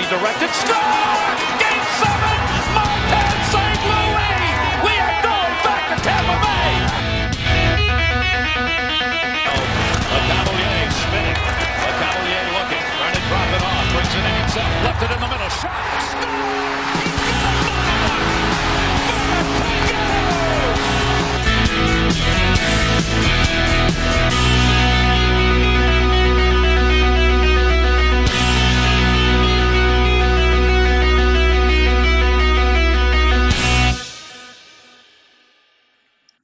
directed. Score! Game 7! Montez St. Louis! We are going back to Tampa Bay! A Cavalier spinning. A Cavalier looking. Trying to drop it off. Brings it in himself. Left it in the middle. Shot! Score!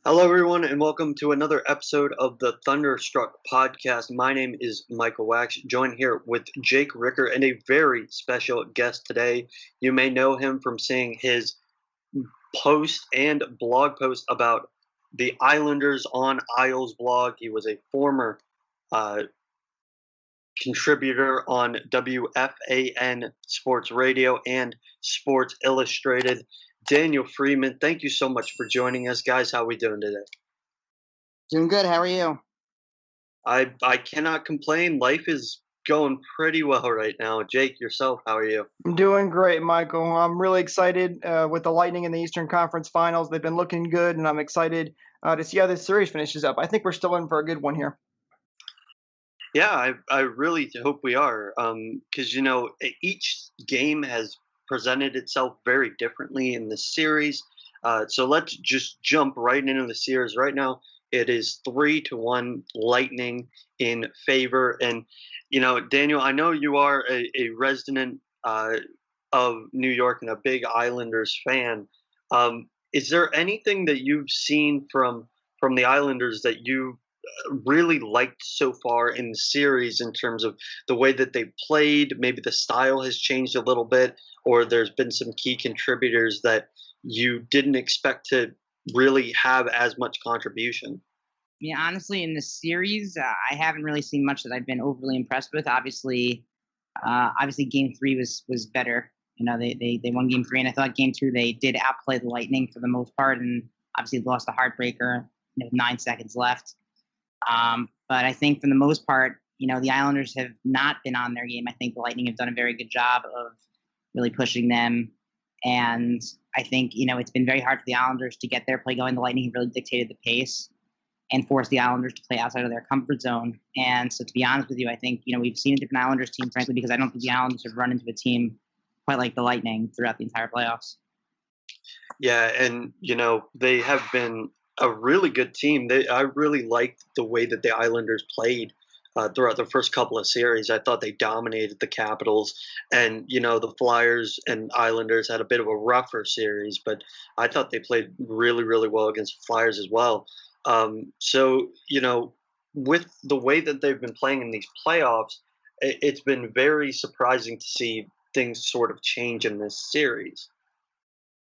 Hello, everyone, and welcome to another episode of the Thunderstruck podcast. My name is Michael Wax, joined here with Jake Ricker and a very special guest today. You may know him from seeing his post and blog post about the Islanders on Isles blog. He was a former contributor on WFAN Sports Radio and Sports Illustrated. Daniel Friedman, thank you so much for joining us, guys. How are we doing today? Doing good. How are you? I cannot complain. Life is going pretty well right now. Jake, yourself, how are you? I'm doing great, Michael. I'm really excited with the Lightning in the Eastern Conference Finals. They've been looking good, and I'm excited to see how this series finishes up. I think we're still in for a good one here. Yeah, I really hope we are, because, each game has presented itself very differently in this series. So let's just jump right into the series. Right now, it is 3-1 Lightning in favor. And, Daniel, I know you are a resident of New York and a big Islanders fan. Is there anything that you've seen from the Islanders that you really liked so far in the series in terms of the way that they played? Maybe the style has changed a little bit, or there's been some key contributors that you didn't expect to really have as much contribution? Yeah, honestly, in this series, I haven't really seen much that I've been overly impressed with. Obviously, Game 3 was better. They won Game 3, and I thought Game 2 they did outplay the Lightning for the most part, and obviously lost a heartbreaker with 9 seconds left. But I think for the most part, the Islanders have not been on their game. I think the Lightning have done a very good job of really pushing them. And I think, it's been very hard for the Islanders to get their play going. The Lightning have really dictated the pace and forced the Islanders to play outside of their comfort zone. And so to be honest with you, I think, we've seen a different Islanders team, frankly, because I don't think the Islanders have run into a team quite like the Lightning throughout the entire playoffs. Yeah, and, they have been a really good team. I really liked the way that the Islanders played throughout the first couple of series. I thought they dominated the Capitals, and the Flyers and Islanders had a bit of a rougher series, but I thought they played really, really well against the Flyers as well. So with the way that they've been playing in these playoffs, it's been very surprising to see things sort of change in this series.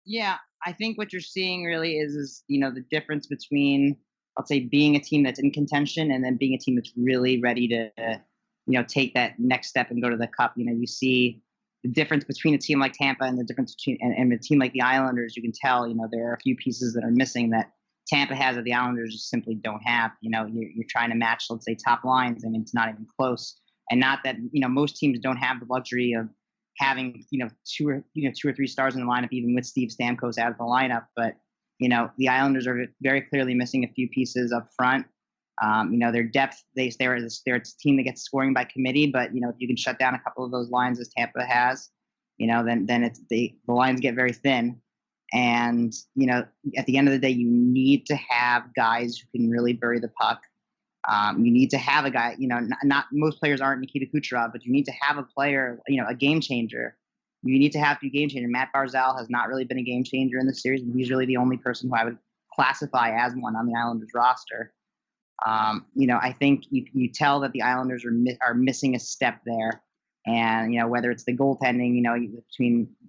Yeah, I think what you're seeing really is the difference between, let's say, being a team that's in contention and then being a team that's really ready to, take that next step and go to the cup. You see the difference between a team like Tampa and the difference between and a team like the Islanders. You can tell, there are a few pieces that are missing that Tampa has that the Islanders just simply don't have. You're trying to match, let's say, top lines. I mean, it's not even close. And not that, most teams don't have the luxury of having, two or three stars in the lineup, even with Steve Stamkos out of the lineup. But, the Islanders are very clearly missing a few pieces up front. Their depth, they're a team that gets scoring by committee, but, if you can shut down a couple of those lines as Tampa has, then the lines get very thin. And, at the end of the day, you need to have guys who can really bury the puck. You need to have a guy, not most players aren't Nikita Kucherov, but you need to have a player, a game changer. You need to have a few game changers. Matt Barzal has not really been a game changer in this series, and he's really the only person who I would classify as one on the Islanders roster. I think you tell that the Islanders are missing a step there. And, whether it's the goaltending,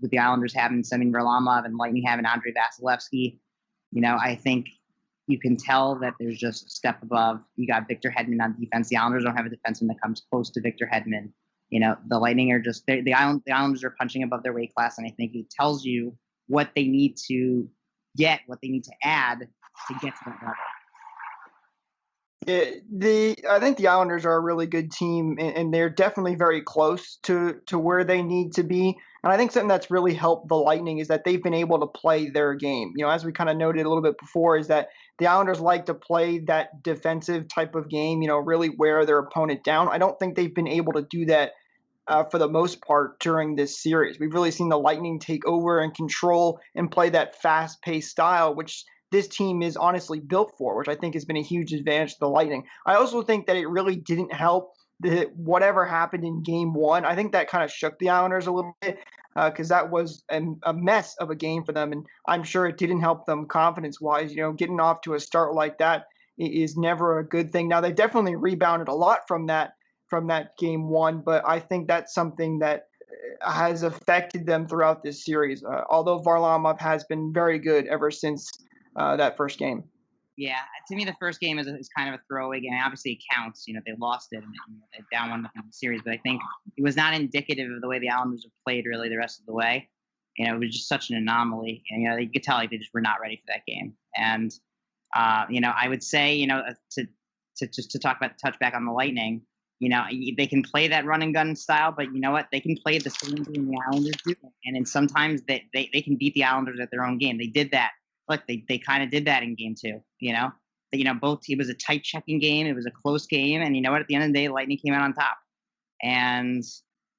with the Islanders having Semyon Varlamov and Lightning having Andrei Vasilevsky, I think you can tell that there's just a step above. You got Victor Hedman on defense. The Islanders don't have a defenseman that comes close to Victor Hedman. The Lightning are just the Islanders are punching above their weight class, and I think it tells you what they need to get, what they need to add to get to that level. I think the Islanders are a really good team, and they're definitely very close to where they need to be. And I think something that's really helped the Lightning is that they've been able to play their game. As we kind of noted a little bit before, is that the Islanders like to play that defensive type of game. Really wear their opponent down. I don't think they've been able to do that for the most part during this series. We've really seen the Lightning take over and control and play that fast-paced style, which this team is honestly built for, which I think has been a huge advantage to the Lightning. I also think that it really didn't help that whatever happened in Game 1. I think that kind of shook the Islanders a little bit because that was a mess of a game for them, and I'm sure it didn't help them confidence-wise. Getting off to a start like that is never a good thing. Now, they definitely rebounded a lot from that Game 1, but I think that's something that has affected them throughout this series. Although Varlamov has been very good ever since that first game. Yeah, to me, the first game is kind of a throwaway game. Obviously, it counts. They lost it and they're down 1-0 in the series, but I think it was not indicative of the way the Islanders have played really the rest of the way. It was just such an anomaly, and you could tell they just were not ready for that game. And I would say, to talk about the touchback on the Lightning. They can play that run and gun style, but you know what? They can play the same game the Islanders do, and sometimes they can beat the Islanders at their own game. They did that. Look, they kind of did that in Game 2. Both. It was a tight checking game. It was a close game, and you know what? At the end of the day, Lightning came out on top. And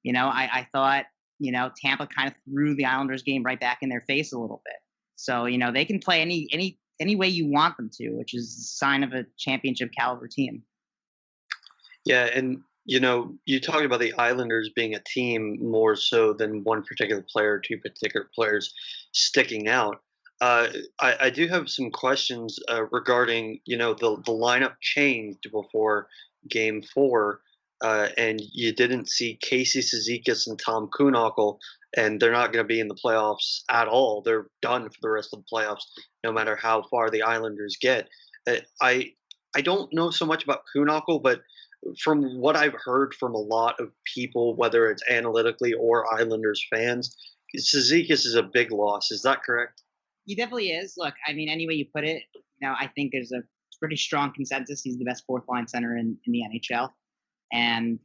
I thought Tampa kind of threw the Islanders game right back in their face a little bit. So they can play any way you want them to, which is a sign of a championship caliber team. Yeah, and you talked about the Islanders being a team more so than one particular player, two particular players sticking out. I do have some questions regarding the lineup changed before Game 4, and you didn't see Casey Cizikas and Tom Kuhnhackl, and they're not going to be in the playoffs at all. They're done for the rest of the playoffs, no matter how far the Islanders get. I don't know so much about Kuhnhackl, but from what I've heard from a lot of people, whether it's analytically or Islanders fans, Cizikas is a big loss. Is that correct? He definitely is. Look, I mean, any way you put it, I think there's a pretty strong consensus. He's the best fourth line center in the NHL. And,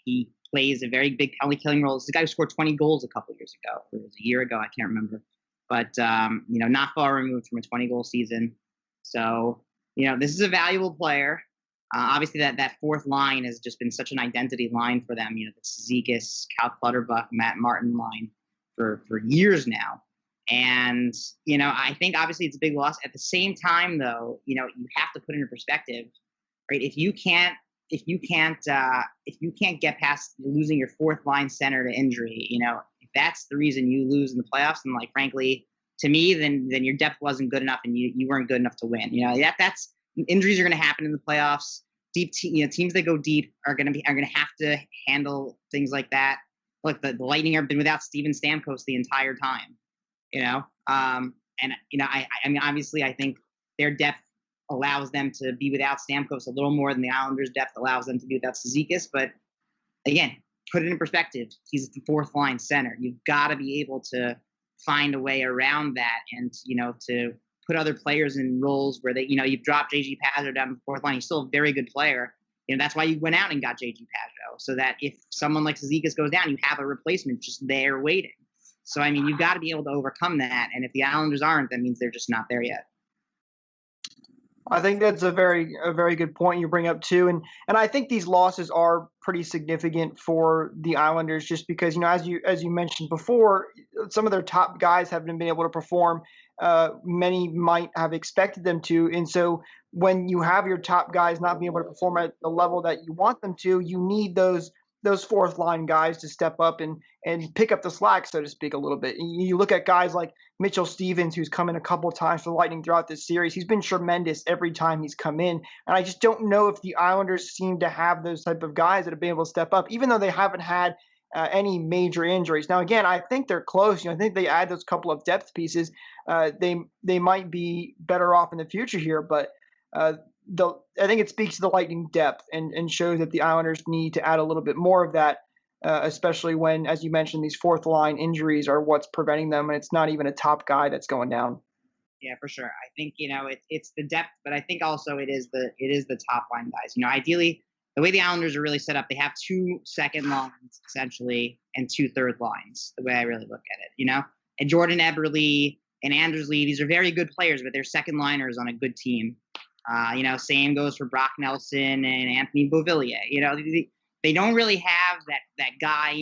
he plays a very big penalty killing role. It's the guy who scored 20 goals a couple years ago, or it was a year ago, I can't remember. But, not far removed from a 20-goal season. So, this is a valuable player. Obviously, that fourth line has just been such an identity line for them. The Cizikas, Cal Clutterbuck, Matt Martin line for years now. And, I think obviously it's a big loss. At the same time, though, you have to put it in perspective, right? If you can't get past losing your fourth line center to injury, if that's the reason you lose in the playoffs, then frankly, to me, then your depth wasn't good enough and you weren't good enough to win. That's injuries are going to happen in the playoffs. Teams that go deep are going to have to handle things like that. Look, the Lightning have been without Steven Stamkos the entire time. I mean, obviously, I think their depth allows them to be without Stamkos a little more than the Islanders' depth allows them to be without Cizikas. But again, put it in perspective. He's the fourth line center. You've got to be able to find a way around that and, to put other players in roles where they, you've dropped JG Pazzo down the fourth line. He's still a very good player. That's why you went out and got JG Pazzo, so that if someone like Cizikas goes down, you have a replacement just there waiting. So, I mean, you've got to be able to overcome that. And if the Islanders aren't, that means they're just not there yet. I think that's a very good point you bring up too, and I think these losses are pretty significant for the Islanders, just because as you mentioned before, some of their top guys haven't been able to perform. Many might have expected them to, and so when you have your top guys not being able to perform at the level that you want them to, you need those fourth line guys to step up and pick up the slack, so to speak, a little bit. You look at guys like Mitchell Stevens, who's come in a couple of times for the Lightning throughout this series. He's been tremendous every time he's come in. And I just don't know if the Islanders seem to have those type of guys that have been able to step up, even though they haven't had any major injuries. Now, again, I think they're close. I think they add those couple of depth pieces. They might be better off in the future here, but I think it speaks to the Lightning depth and shows that the Islanders need to add a little bit more of that, especially when, as you mentioned, these fourth line injuries are what's preventing them, and it's not even a top guy that's going down. Yeah, for sure. I think it's the depth, but I think also it is the top line guys. Ideally, the way the Islanders are really set up, they have two second lines essentially and two third lines. The way I really look at it. And Jordan Eberle and Anders Lee, these are very good players, but they're second liners on a good team. Same goes for Brock Nelson and Anthony Beauvillier. They don't really have that guy.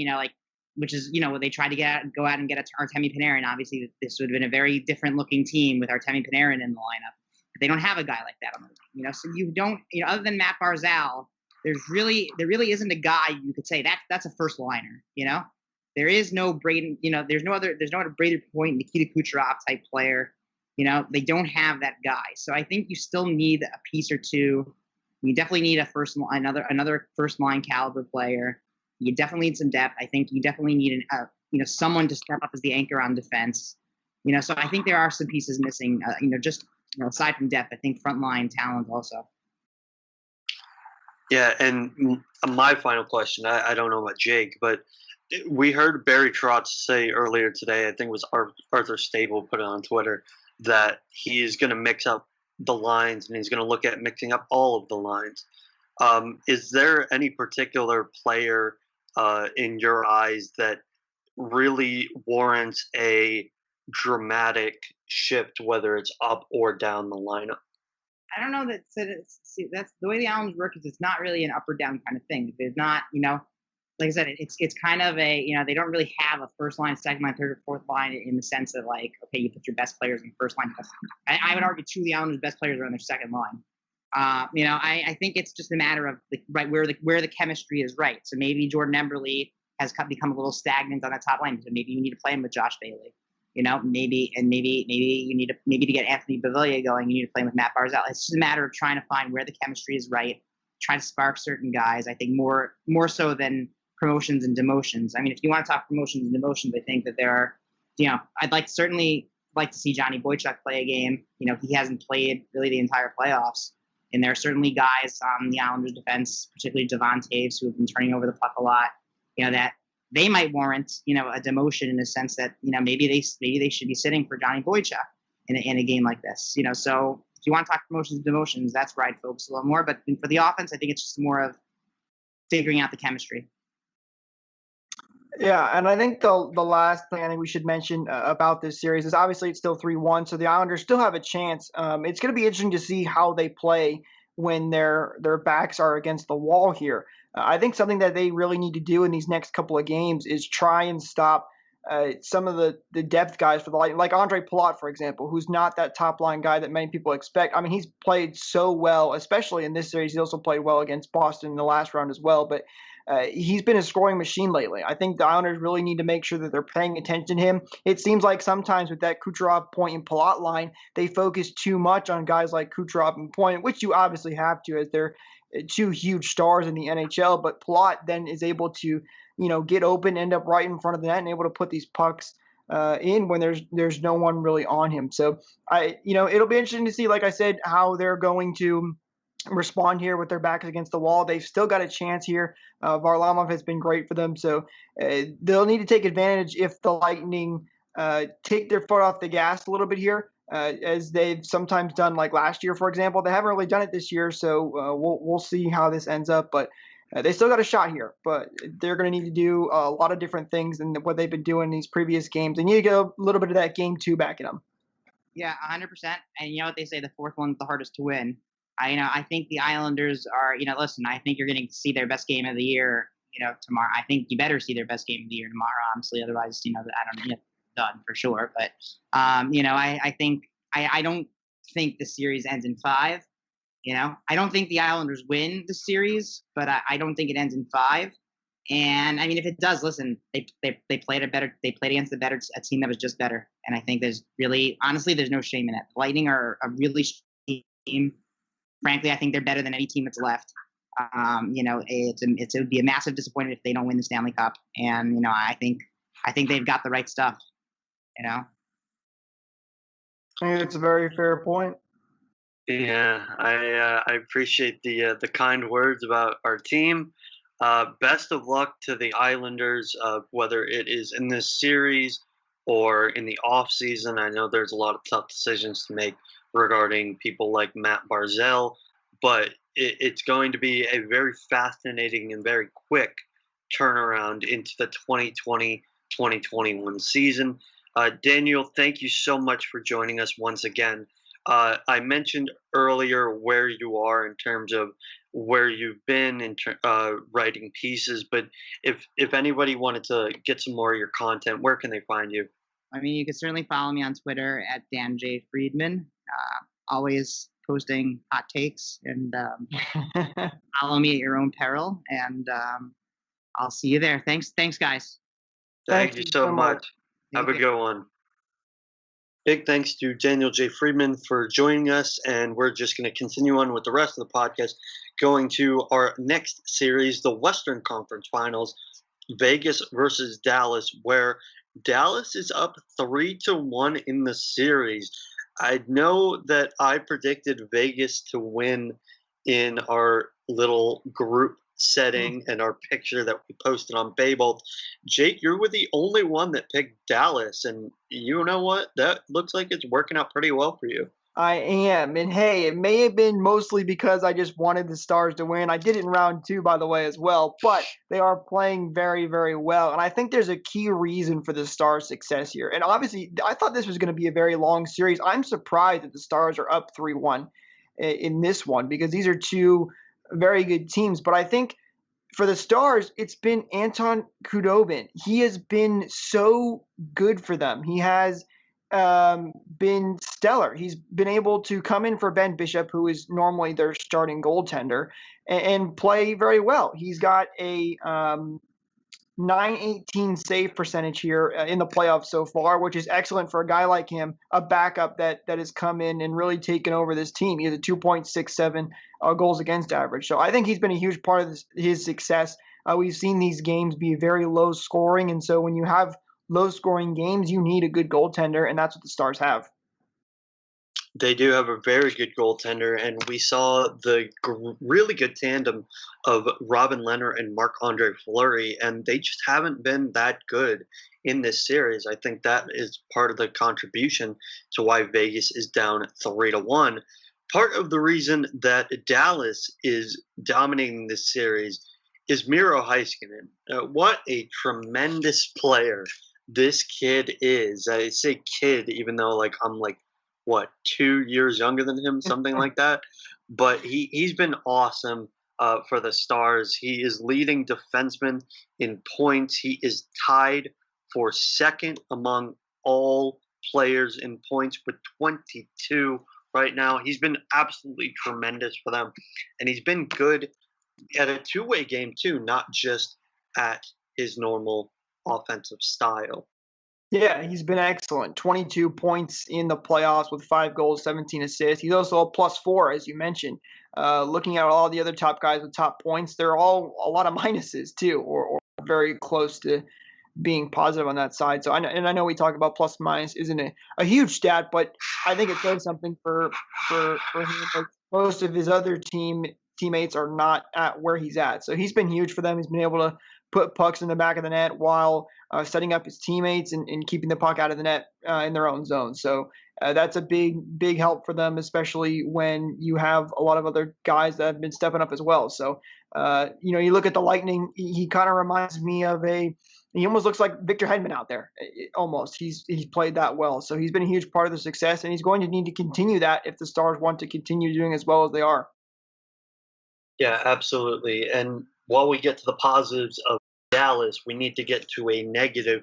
Which is when they tried to go out and get Artemi Panarin. Obviously, this would have been a very different looking team with Artemi Panarin in the lineup. But they don't have a guy like that on the team. So you don't. Other than Matt Barzal, there really isn't a guy you could say that's a first liner. There is no Braden. There's no other Braden Point, Nikita Kucherov type player. They don't have that guy. So I think you still need a piece or two. You definitely need another first line caliber player. You definitely need some depth. I think you definitely need someone to step up as the anchor on defense. So I think there are some pieces missing. Aside from depth, I think frontline talent also. Yeah, and my final question. I don't know about Jake, but we heard Barry Trotz say earlier today. I think it was Arthur Stable put it on Twitter that he is going to mix up the lines and he's going to look at mixing up all of the lines. Is there any particular player in your eyes that really warrants a dramatic shift, whether it's up or down the lineup? I don't know that's the way the Islanders work. Is it's not really an up or down kind of thing. There's not, like I said, it's kind of a, they don't really have a first line, second line, third or fourth line in the sense of like, okay, you put your best players in first line. I would argue two of the Islanders' best players are on their second line. I think it's just a matter of where the chemistry is right. So maybe Jordan Eberle has become a little stagnant on the top line. So maybe you need to play him with Josh Bailey. Maybe you need to get Anthony Beauvillier going. You need to play him with Matt Barzal. It's just a matter of trying to find where the chemistry is right. Try to spark certain guys. I think more so than promotions and demotions. I mean, if you want to talk promotions and demotions, I think that there are. I'd certainly like to see Johnny Boychuk play a game. He hasn't played really the entire playoffs. And there are certainly guys on the Islanders' defense, particularly Devon Taves, who have been turning over the puck a lot. That they might warrant, a demotion in the sense that maybe they should be sitting for Johnny Boychuk in a game like this. So if you want to talk promotions and demotions, that's where I'd focus a little more. But for the offense, I think it's just more of figuring out the chemistry. Yeah, and I think the last thing I think we should mention about this series is obviously it's still 3-1, so the Islanders still have a chance. It's going to be interesting to see how they play when their backs are against the wall here. I think something that they really need to do in these next couple of games is try and stop some of the depth guys for the Lightning, like Andre Palat, for example, who's not that top line guy that many people expect. I mean, he's played so well, especially in this series. He also played well against Boston in the last round as well, but he's been a scoring machine lately. I think the Islanders really need to make sure that they're paying attention to him. It seems like sometimes with that Kucherov, Point, and Palat line, they focus too much on guys like Kucherov and Point, which you obviously have to as they're two huge stars in the NHL. But Palat then is able to, get open, end up right in front of the net, and able to put these pucks in when there's no one really on him. So it'll be interesting to see, like I said, how they're going to respond here with their backs against the wall. They've still got a chance here. Varlamov has been great for them, so they'll need to take advantage if the Lightning take their foot off the gas a little bit here, as they've sometimes done, like last year, for example. They haven't really done it this year, so we'll see how this ends up. But they still got a shot here, but they're going to need to do a lot of different things than what they've been doing in these previous games. They need to get a little bit of that game 2 back in them. Yeah, 100%. And you know what they say, the fourth one's the hardest to win. I think the Islanders are, listen, I think you're going to see their best game of the year, tomorrow. I think you better see their best game of the year tomorrow, honestly. Otherwise, I don't know, done for sure. But, I think, I don't think the series ends in 5. I don't think the Islanders win the series, but I don't think it ends in 5. And I mean, if it does, listen, they played against a team that was just better. And I think there's no shame in it. The Lightning are a really strong team. Frankly, I think they're better than any team that's left. It would be a massive disappointment if they don't win the Stanley Cup. And I think they've got the right stuff. I think it's a very fair point. Yeah, I appreciate the kind words about our team. Best of luck to the Islanders, whether it is in this series or in the off season. I know there's a lot of tough decisions to make regarding people like Matt Barzell, but it's going to be a very fascinating and very quick turnaround into the 2020-2021 season. Daniel, thank you so much for joining us once again. I mentioned earlier where you are in terms of where you've been in writing pieces, but if anybody wanted to get some more of your content, where can they find you? I mean, you can certainly follow me on Twitter at Dan J. Friedman. Always posting hot takes, and follow me at your own peril. And I'll see you there. Thanks, guys. Thank you so much. Have a good one. Big thanks to Daniel J. Friedman for joining us, and we're just going to continue on with the rest of the podcast, going to our next series, the Western Conference Finals, Vegas versus Dallas, where Dallas is up 3-1 in the series. I know that I predicted Vegas to win in our little group setting and our picture that we posted on Baybolt. Jake, you were the only one that picked Dallas, and you know what? That looks like it's working out pretty well for you. I am. And hey, it may have been mostly because I just wanted the Stars to win. I did it in round 2, by the way, as well. But they are playing very, very well. And I think there's a key reason for the Stars' success here. And obviously, I thought this was going to be a very long series. I'm surprised that the Stars are up 3-1 in this one, because these are two very good teams. But I think for the Stars, it's been Anton Khudobin. He has been so good for them. He has been stellar. He's been able to come in for Ben Bishop, who is normally their starting goaltender, and play very well. He's got a .918 save percentage here in the playoffs so far, which is excellent for a guy like him, a backup that has come in and really taken over this team. He has a 2.67 goals against average. So I think he's been a huge part of his success. We've seen these games be very low scoring, and so when you have low scoring games, you need a good goaltender, and that's what the Stars have. They do have a very good goaltender, and we saw the really good tandem of Robin Lehner and Marc-Andre Fleury, and they just haven't been that good in this series. I think that is part of the contribution to why Vegas is down 3-1. Part of the reason that Dallas is dominating this series is Miro Heiskanen. What a tremendous player this kid is. I say kid, even though I'm 2 years younger than him, something like that. But he's been awesome for the Stars. He is leading defenseman in points. He is tied for second among all players in points with 22 right now. He's been absolutely tremendous for them, and he's been good at a two-way game too, not just at his normal offensive style. Yeah, he's been excellent. 22 points in the playoffs with 5 goals, 17 assists. He's also a +4, as you mentioned. Looking at all the other top guys with top points, they're all a lot of minuses too, or very close to being positive on that side. So I know we talk about plus minus isn't a huge stat, but I think it does something for him. Like most of his other teammates are not at where he's at. So he's been huge for them. He's been able to put pucks in the back of the net while setting up his teammates and keeping the puck out of the net in their own zone. So that's a big help for them, especially when you have a lot of other guys that have been stepping up as well. So, you look at the Lightning, he kind of reminds me of he almost looks like Victor Hedman out there. Almost. He's played that well. So he's been a huge part of the success, and he's going to need to continue that if the Stars want to continue doing as well as they are. Yeah, absolutely. And while we get to the positives of Dallas, we need to get to a negative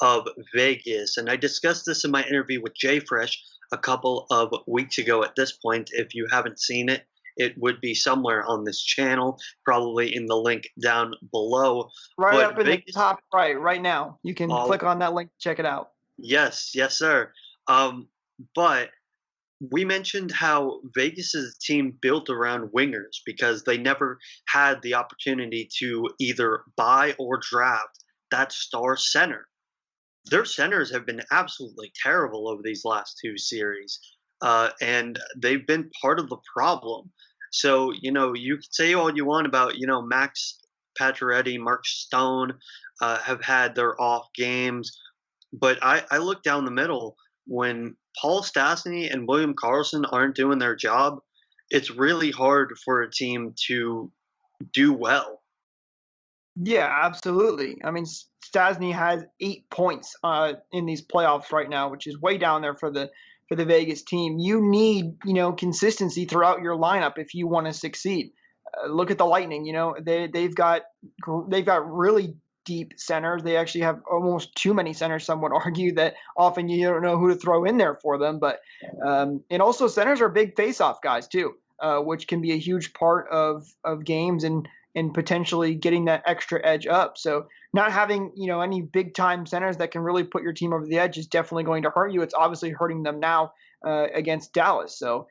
of Vegas. And I discussed this in my interview with Jay Fresh a couple of weeks ago at this point. If you haven't seen it, it would be somewhere on this channel, probably in the link down below. Right up in the top right now. You can click on that link, check it out. Yes, sir. But we mentioned how Vegas is a team built around wingers because they never had the opportunity to either buy or draft that star center. Their centers have been absolutely terrible over these last 2 series, and they've been part of the problem. So, you can say all you want about, Max Pacioretty, Mark Stone have had their off games. But I look down the middle when Paul Stastny and William Karlsson aren't doing their job. It's really hard for a team to do well. Yeah, absolutely. I mean, Stasny has 8 points in these playoffs right now, which is way down there for the Vegas team. You need consistency throughout your lineup if you want to succeed. Look at the Lightning. They've got really deep centers. They actually have almost too many centers. Some would argue that often you don't know who to throw in there for them. But and also centers are big face-off guys too, which can be a huge part of games and potentially getting that extra edge up. So not having any big time centers that can really put your team over the edge is definitely going to hurt you. It's obviously hurting them now against Dallas. So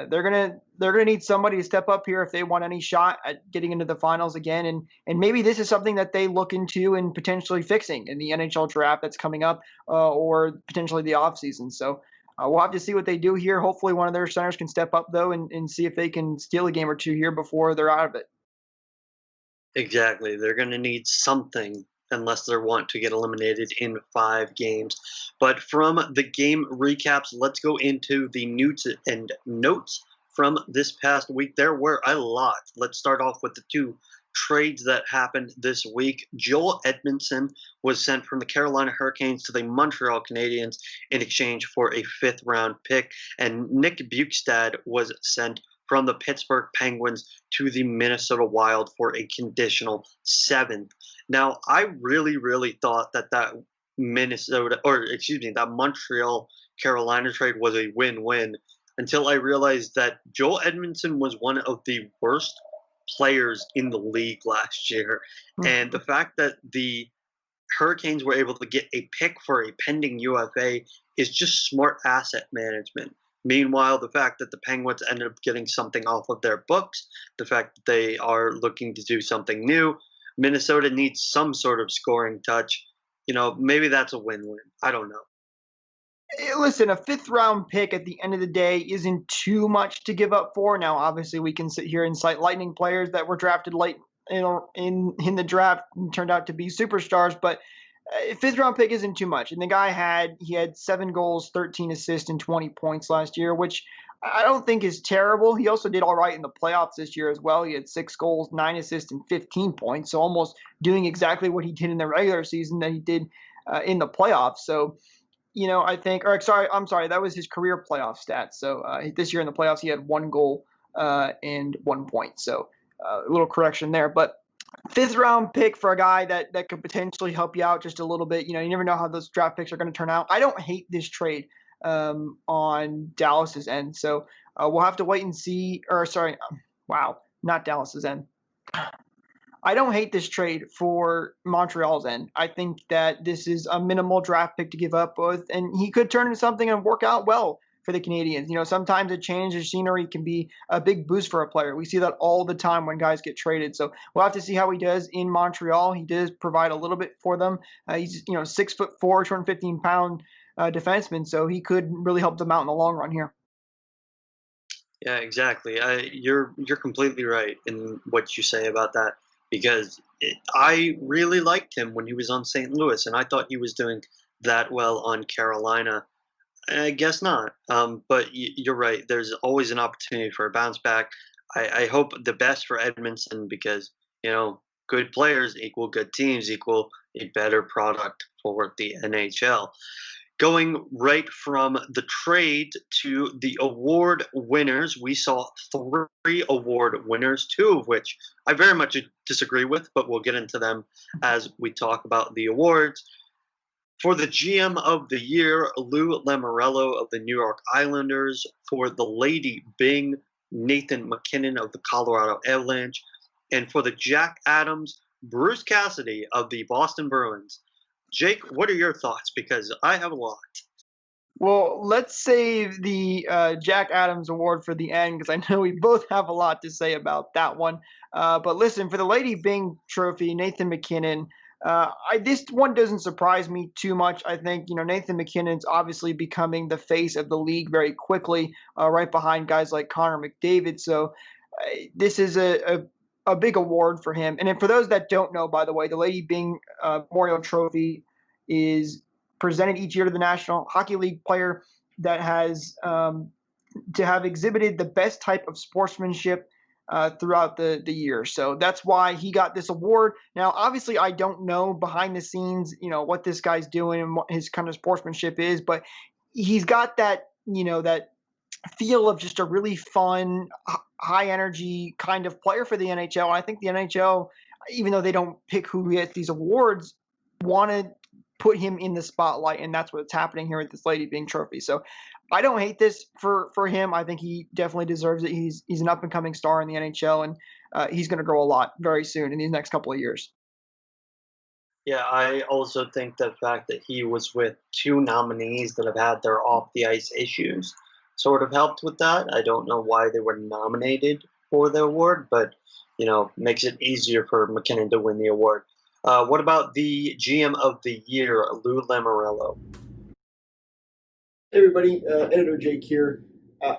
they're gonna need somebody to step up here if they want any shot at getting into the finals again. And maybe this is something that they look into and potentially fixing in the NHL draft that's coming up or potentially the offseason. So we'll have to see what they do here. Hopefully one of their centers can step up though and see if they can steal a game or two here before they're out of it. Exactly. They're going to need something unless they want to get eliminated in 5 games. But from the game recaps, let's go into the news and notes from this past week. There were a lot. Let's start off with the 2 trades that happened this week. Joel Edmondson was sent from the Carolina Hurricanes to the Montreal Canadiens in exchange for a 5th-round pick, and Nick Bjugstad was sent from the Pittsburgh Penguins to the Minnesota Wild for a conditional 7th. Now, I really thought that that Montreal Carolina trade was a win-win until I realized that Joel Edmondson was one of the worst players in the league last year. And the fact that the Hurricanes were able to get a pick for a pending UFA is just smart asset management. Meanwhile, the fact that the Penguins ended up getting something off of their books, the fact that they are looking to do something new, Minnesota needs some sort of scoring touch. Maybe that's a win-win. I don't know. Listen, a 5th-round pick at the end of the day isn't too much to give up for. Now, obviously, we can sit here and cite Lightning players that were drafted late in the draft and turned out to be superstars, but a 5th-round pick isn't too much. And the guy had 7 goals, 13 assists, and 20 points last year, which I don't think is terrible. He also did all right in the playoffs this year as well. He had 6 goals, 9 assists, and 15 points, so almost doing exactly what he did in the regular season that he did in the playoffs. So, I think, I'm sorry, that was his career playoff stats. So this year in the playoffs, he had 1 goal and 1 point. So a little correction there. But 5th-round pick for a guy that could potentially help you out just a little bit. You never know how those draft picks are going to turn out. I don't hate this trade on Dallas's end. So we'll have to wait and see. Wow, not Dallas's end. I don't hate this trade for Montreal's end. I think that this is a minimal draft pick to give up with, and he could turn into something and work out well for the Canadiens. Sometimes a change of scenery can be a big boost for a player. We see that all the time when guys get traded. So we'll have to see how he does in Montreal. He does provide a little bit for them. He's 6'4", 215-pound defenseman, so he could really help them out in the long run here. Yeah, exactly. You're completely right in what you say about that, because I really liked him when he was on St. Louis, and I thought he was doing that well on Carolina. I guess not. But you're right. There's always an opportunity for a bounce back. I hope the best for Edmondson because, good players equal good teams equal a better product for the NHL. Going right from the trade to the award winners, we saw 3 award winners, 2 of which I very much disagree with, but we'll get into them as we talk about the awards. For the GM of the year, Lou Lamoriello of the New York Islanders. For the Lady Byng, Nathan MacKinnon of the Colorado Avalanche. And for the Jack Adams, Bruce Cassidy of the Boston Bruins. Jake, what are your thoughts? Because I have a lot. Well, let's save the Jack Adams Award for the end because I know we both have a lot to say about that one. But listen, for the Lady Byng Trophy, Nathan MacKinnon, this one doesn't surprise me too much. I think, Nathan MacKinnon's obviously becoming the face of the league very quickly, right behind guys like Connor McDavid. So this is a big award for him. And then for those that don't know, by the way, the Lady Byng Memorial Trophy is presented each year to the National Hockey League player that has to have exhibited the best type of sportsmanship throughout the year. So that's why he got this award. Now, obviously, I don't know behind the scenes, what this guy's doing and what his kind of sportsmanship is, but he's got that, that feel of just a really fun, high energy kind of player for the NHL. And I think the NHL, even though they don't pick who gets these awards, want to put him in the spotlight, and that's what's happening here with this Lady Byng Trophy. So I don't hate this for him. I think he definitely deserves it. He's an up and coming star in the NHL, and he's going to grow a lot very soon in these next couple of years. Yeah, I also think the fact that he was with two nominees that have had their off the ice issues sort of helped with that. I don't know why they were nominated for the award, but makes it easier for McKinnon to win the award. What about the GM of the year, Lou Lamoriello? Hey everybody, Editor Jake here.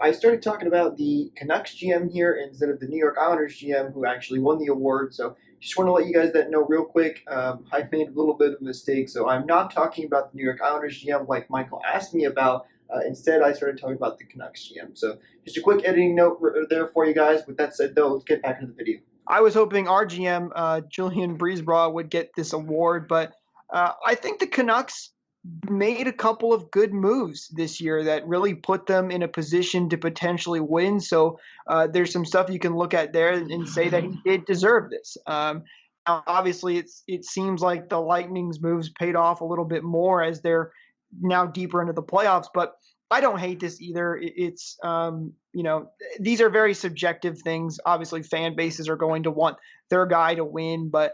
I started talking about the Canucks GM here instead of the New York Islanders GM who actually won the award. So just want to let you guys that know real quick, I've made a little bit of a mistake. So I'm not talking about the New York Islanders GM like Michael asked me about. Instead, I started talking about the Canucks GM. So just a quick editing note there for you guys. With that said, though, let's get back into the video. I was hoping our GM, Julian Breesbra, would get this award, but I think the Canucks made a couple of good moves this year that really put them in a position to potentially win. So there's some stuff you can look at there and say that he did deserve this. Now, obviously, it seems like the Lightning's moves paid off a little bit more as they're now deeper into the playoffs, but I don't hate this either. It's, these are very subjective things. Obviously, fan bases are going to want their guy to win, but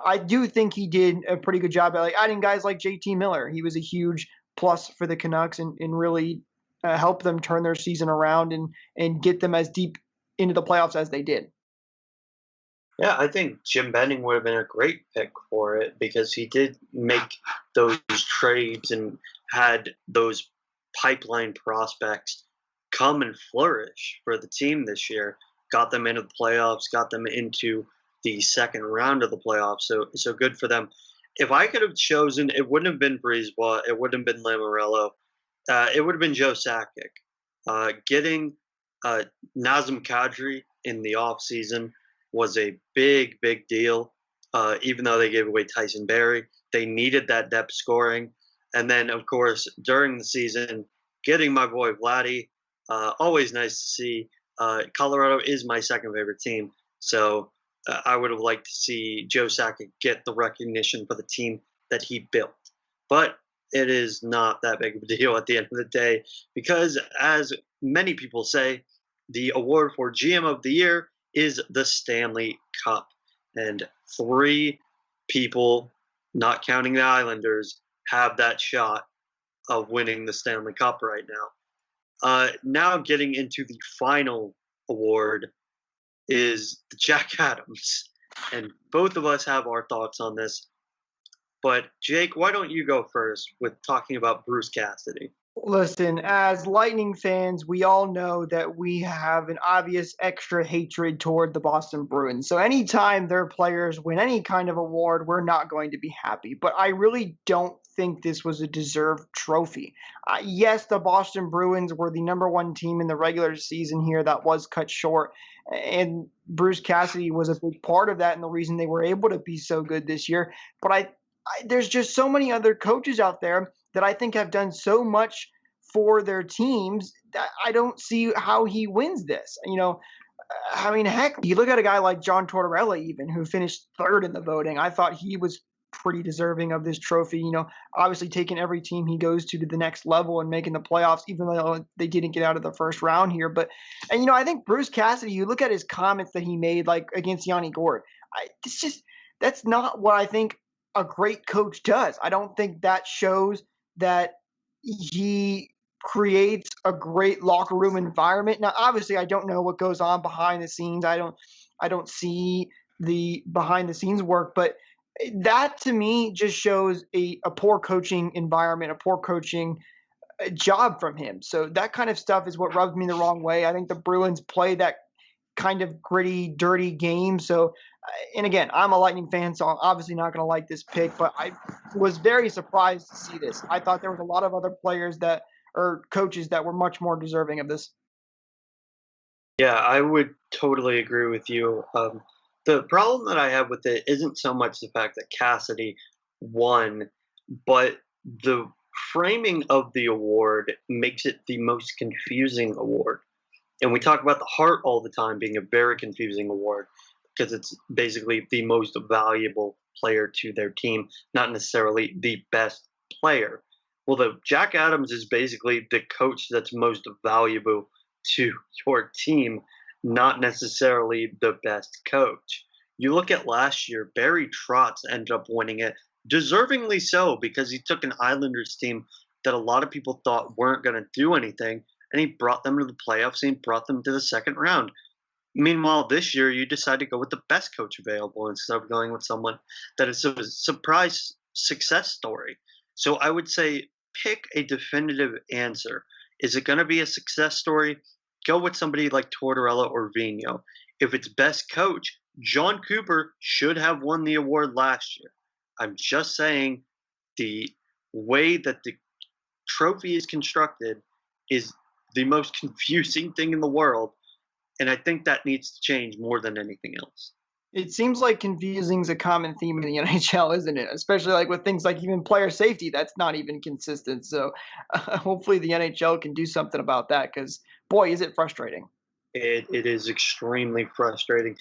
I do think he did a pretty good job at adding guys like JT Miller. He was a huge plus for the Canucks and really helped them turn their season around and get them as deep into the playoffs as they did. Yeah, I think Jim Benning would have been a great pick for it because he did make those trades and had those pipeline prospects come and flourish for the team this year. Got them into the playoffs, got them into the second round of the playoffs. So good for them. If I could have chosen, it wouldn't have been Breesbra, it wouldn't have been Lamoriello. It would have been Joe Sakic. Getting Nazem Kadri in the offseason was a big, big deal. Even though they gave away Tyson Barrie, they needed that depth scoring. And then, of course, during the season, getting my boy Vladdy, always nice to see. Colorado is my second favorite team. So I would have liked to see Joe Sakic get the recognition for the team that he built. But it is not that big of a deal at the end of the day because, as many people say, the award for GM of the Year is the Stanley Cup. And 3 people, not counting the Islanders, have that shot of winning the Stanley Cup right now. Now getting into the final award is the Jack Adams. And both of us have our thoughts on this. But Jake, why don't you go first with talking about Bruce Cassidy? Listen, as Lightning fans, we all know that we have an obvious extra hatred toward the Boston Bruins. So anytime their players win any kind of award, we're not going to be happy. But I really don't think this was a deserved trophy. Yes, the Boston Bruins were the #1 team in the regular season here that was cut short. And Bruce Cassidy was a big part of that and the reason they were able to be so good this year. But there's just so many other coaches out there that I think have done so much for their teams that I don't see how he wins this. I mean, heck, you look at a guy like John Tortorella even, who finished 3rd in the voting. I thought he was pretty deserving of this trophy, obviously taking every team he goes to the next level and making the playoffs, even though they didn't get out of the first round here. But, I think Bruce Cassidy, you look at his comments that he made, like against Yanni Gourde, that's not what I think a great coach does. I don't think that shows that he creates a great locker room environment. Now, obviously, I don't know what goes on behind the scenes. I don't see the behind the scenes work, but that to me just shows a poor coaching environment, a poor coaching job from him. So that kind of stuff is what rubs me the wrong way. I think the Bruins play that kind of gritty, dirty game. So, and again, I'm a Lightning fan, so I'm obviously not going to like this pick, but I was very surprised to see this. I thought there was a lot of other players that or coaches that were much more deserving of this. Yeah, I would totally agree with you. The problem that I have with it isn't so much the fact that Cassidy won, but the framing of the award makes it the most confusing award. And we talk about the Hart all the time being a very confusing award because it's basically the most valuable player to their team, not necessarily the best player. Well, the Jack Adams is basically the coach that's most valuable to your team, not necessarily the best coach. You look at last year, Barry Trotz ended up winning it, deservingly so, because he took an Islanders team that a lot of people thought weren't going to do anything, and he brought them to the playoffs and he brought them to the second round. Meanwhile, this year you decide to go with the best coach available instead of going with someone that is a surprise success story. So I would say pick a definitive answer. Is it going to be a success story? Go with somebody like Tortorella or Vigneault. If it's best coach, John Cooper should have won the award last year. I'm just saying the way that the trophy is constructed is the most confusing thing in the world, and I think that needs to change more than anything else. It seems like confusing is a common theme in the NHL, isn't it? Especially like with things like even player safety, that's not even consistent. So hopefully the NHL can do something about that because boy, is it frustrating. It is extremely frustrating.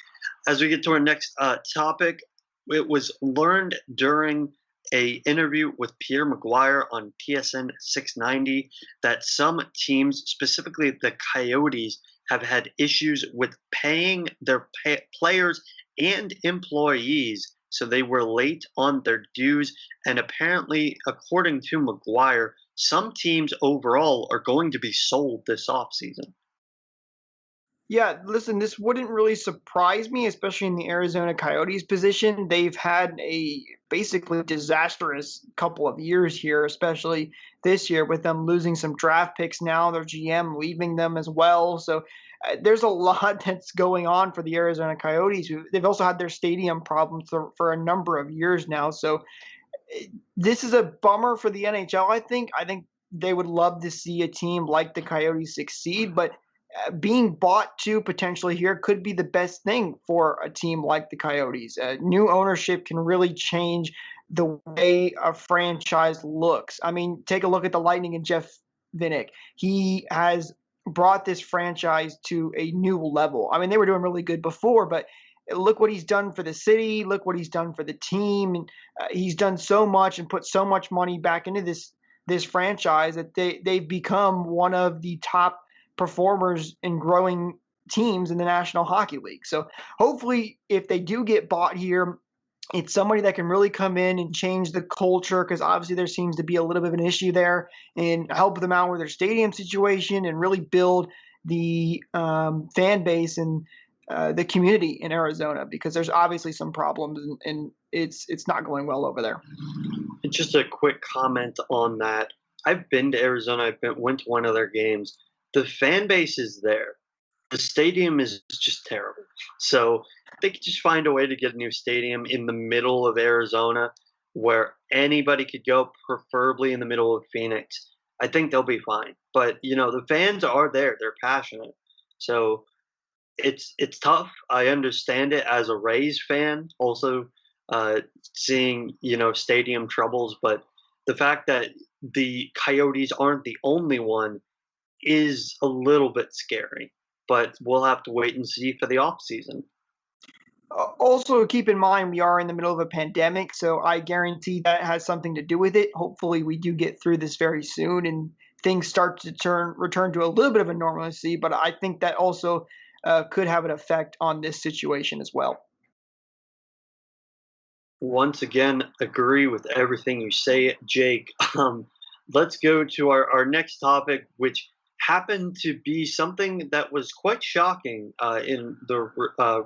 As we get to our next topic, it was learned during a interview with Pierre McGuire on TSN 690 that some teams, specifically the Coyotes, have had issues with paying their players and employees. So they were late on their dues. And apparently, according to McGuire, some teams overall are going to be sold this offseason. Yeah, listen, this wouldn't really surprise me, especially in the Arizona Coyotes position. They've had a basically disastrous couple of years here, especially this year with them losing some draft picks now, their GM leaving them as well. So there's a lot that's going on for the Arizona Coyotes. They've also had their stadium problems for a number of years now. So this is a bummer for the NHL, I think. I think they would love to see a team like the Coyotes succeed, but being bought to potentially here could be the best thing for a team like the Coyotes. New ownership can really change the way a franchise looks. I mean, take a look at the Lightning and Jeff Vinik. He has brought this franchise to a new level. I mean, they were doing really good before, but look what he's done for the city. Look what he's done for the team. And he's done so much and put so much money back into this franchise that they've become one of the top performers in growing teams in the National Hockey League. So hopefully if they do get bought here, it's somebody that can really come in and change the culture because obviously there seems to be a little bit of an issue there and help them out with their stadium situation and really build the fan base and the community in Arizona because there's obviously some problems and it's not going well over there. And just a quick comment on that. I've been to Arizona. Went to one of their games. The fan base is there. The stadium is just terrible. So they could just find a way to get a new stadium in the middle of Arizona where anybody could go, preferably in the middle of Phoenix. I think they'll be fine. But, the fans are there. They're passionate. So it's tough. I understand it as a Rays fan, also seeing, stadium troubles. But the fact that the Coyotes aren't the only one is a little bit scary, but we'll have to wait and see for the off season. Also, keep in mind we are in the middle of a pandemic, so I guarantee that has something to do with it. Hopefully, we do get through this very soon and things start to return to a little bit of a normalcy. But I think that also could have an effect on this situation as well. Once again, agree with everything you say, Jake. Let's go to our next topic, which happened to be something that was quite shocking in the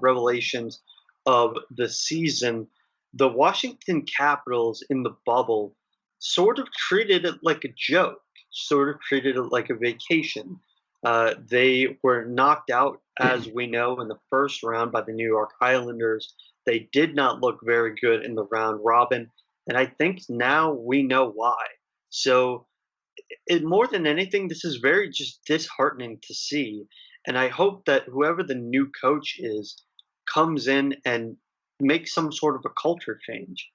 revelations of the season. The Washington Capitals in the bubble sort of treated it like a joke, sort of treated it like a vacation. They were knocked out, as we know, in the first round by the New York Islanders. They did not look very good in the round robin, and I think now we know why. So, more than anything, this is very just disheartening to see. And I hope that whoever the new coach is comes in and makes some sort of a culture change.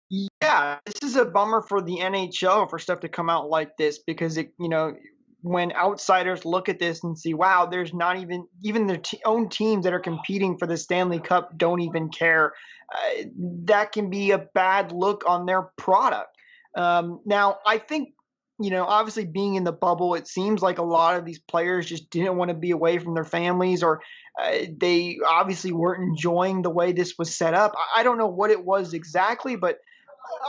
Yeah, this is a bummer for the NHL for stuff to come out like this because when outsiders look at this and see, wow, there's not even their own teams that are competing for the Stanley Cup don't even care. That can be a bad look on their product. Now, I think obviously being in the bubble, it seems like a lot of these players just didn't want to be away from their families, or they obviously weren't enjoying the way this was set up. I don't know what it was exactly, but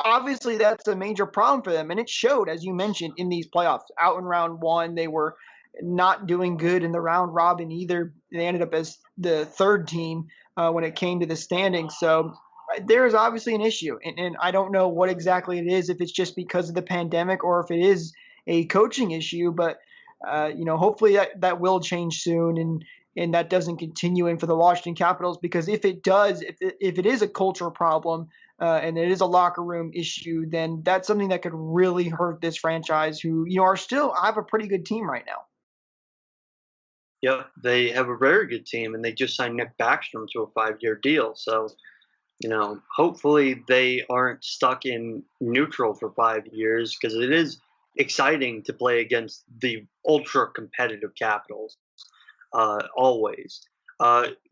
obviously that's a major problem for them, and it showed, as you mentioned, in these playoffs. Out in round one, they were not doing good in the round robin either. They ended up as the third team when it came to the standings. So there is obviously an issue, and I don't know what exactly it is, if it's just because of the pandemic or if it is a coaching issue. But hopefully that will change soon, and that doesn't continue in for the Washington Capitals, because if it does, if it is a cultural problem, and it is a locker room issue, then that's something that could really hurt this franchise, who are still have a pretty good team right now. Yep, they have a very good team, and they just signed Nick Backstrom to a 5-year deal. So, hopefully they aren't stuck in neutral for 5 years, because it is exciting to play against the ultra competitive Capitals, always.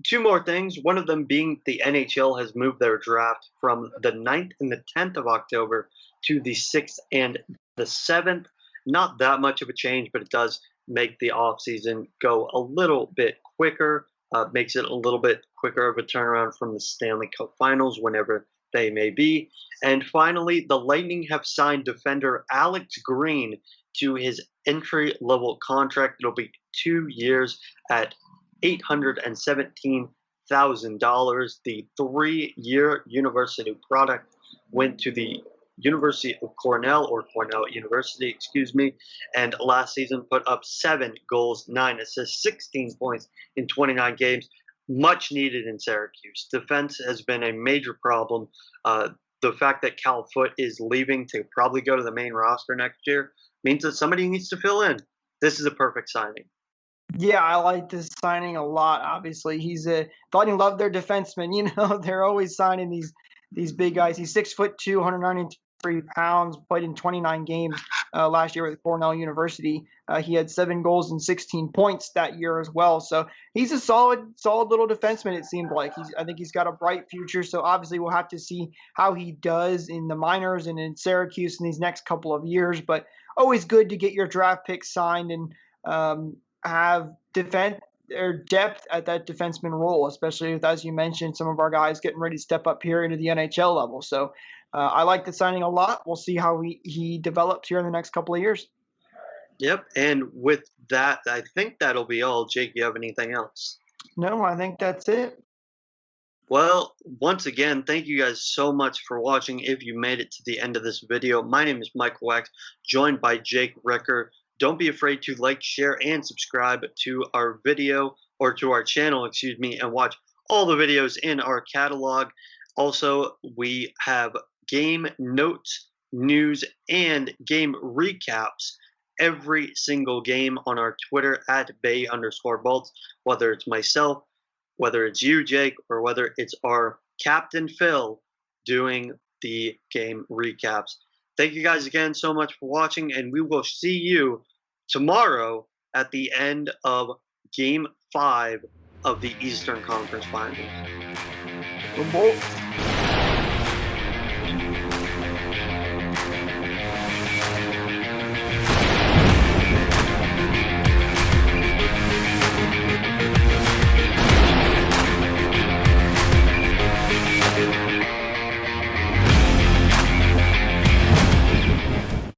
Two more things. One of them being the NHL has moved their draft from the 9th and the 10th of October to the 6th and the 7th. Not that much of a change, but it does make the offseason go a little bit quicker. Makes it a little bit quicker of a turnaround from the Stanley Cup Finals, whenever they may be. And finally, the Lightning have signed defender Alex Green to his entry-level contract. It'll be 2 years at $817,000. The 3-year university product went to the University of Cornell, or Cornell University, excuse me, and last season put up 7 goals, 9 assists, 16 points in 29 games. Much needed in Syracuse. Defense has been a major problem. The fact that Cal Foote is leaving to probably go to the main roster next year means that somebody needs to fill in. This is a perfect signing. Yeah, I like this signing a lot. Obviously, the Lightning love their defensemen. They're always signing these big guys. He's 6'2", 193 pounds. Played in 29 games last year with Cornell University. He had 7 goals and 16 points that year as well. So he's a solid little defenseman. It seemed like I think he's got a bright future. So obviously we'll have to see how he does in the minors and in Syracuse in these next couple of years. But always good to get your draft pick signed and have defense or depth at that defenseman role, especially with, as you mentioned, some of our guys getting ready to step up here into the NHL level. So I like the signing a lot. We'll see how he develops here in the next couple of years. Yep, and with that, I think that'll be all. Jake, you have anything else? No, I think that's it. Well, once again, thank you guys so much for watching. If you made it to the end of this video, my name is Michael Wax, joined by Jake Ricker. Don't be afraid to like, share, and subscribe to our video, or to our channel, excuse me, and watch all the videos in our catalog. Also, we have game notes, news, and game recaps every single game on our Twitter at @Bay_Bolts, whether it's myself, whether it's you, Jake, or whether it's our Captain Phil doing the game recaps. Thank you guys again so much for watching, and we will see you tomorrow at the end of Game 5 of the Eastern Conference Finals. We're both.